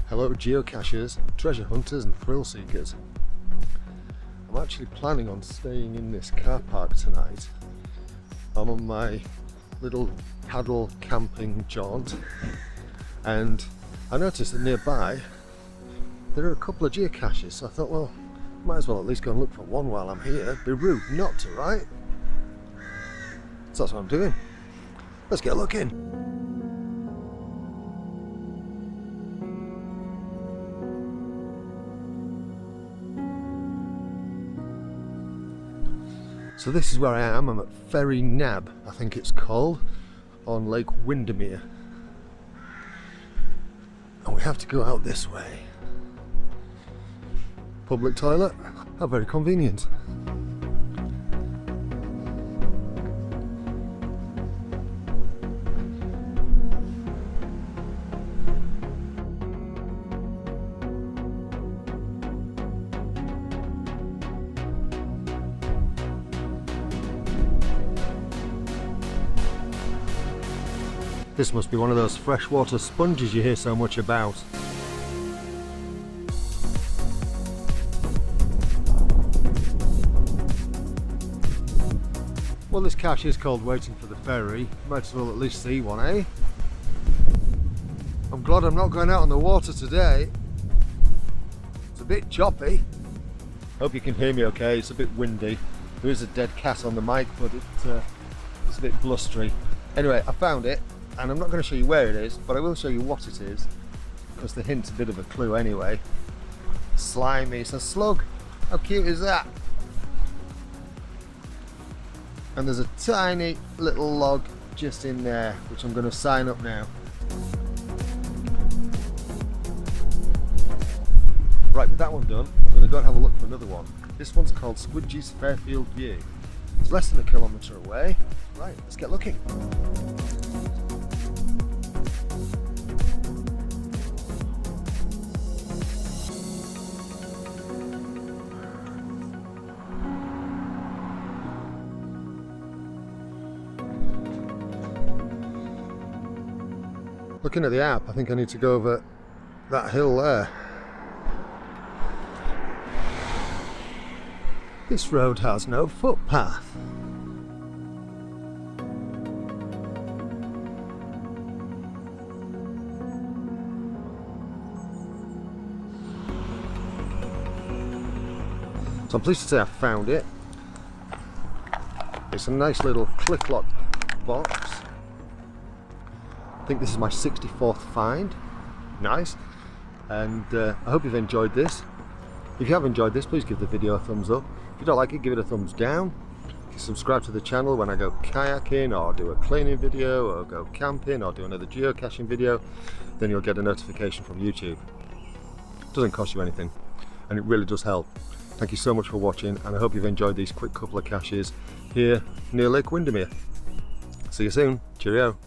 Hello geocachers, treasure hunters and thrill seekers. I'm actually planning on staying in this car park tonight. I'm on my little paddle camping jaunt and I noticed that nearby there are a couple of geocaches, so I thought, well, might as well at least go and look for one while I'm here. It'd be rude not to, right? So that's what I'm doing. Let's get looking. So this is where I am. I'm at Ferry Nab, I think it's called, on Lake Windermere. And we have to go out this way. Public toilet, how very convenient. This must be one of those freshwater sponges you hear so much about. Well, this cache is called Waiting for the Ferry. Might as well at least see one, eh? I'm glad I'm not going out on the water today. It's a bit choppy. Hope you can hear me okay, it's a bit windy. There is a dead cat on the mic, but it's a bit blustery. Anyway, I found it. And I'm not going to show you where it is, but I will show you what it is, because the hint's a bit of a clue anyway. Slimy, it's a slug. How cute is that? And there's a tiny little log just in there, which I'm going to sign up now. Right, with that one done, I'm going to go and have a look for another one. This one's called Squidgy's Fairfield View. It's less than a kilometre away. Right, let's get looking. Looking at the app, I think I need to go over that hill there. This road has no footpath. So I'm pleased to say I found it. It's a nice little click-lock box. I think this is my 64th find. Nice. And I hope you've enjoyed this. If you have enjoyed this, please give the video a thumbs up. If you don't like it, give it a thumbs down. You can subscribe to the channel when I go kayaking or do a cleaning video or go camping or do another geocaching video. Then you'll get a notification from YouTube. It doesn't cost you anything and it really does help. Thank you so much for watching, and I hope you've enjoyed these quick couple of caches here near Lake Windermere. See you soon. Cheerio.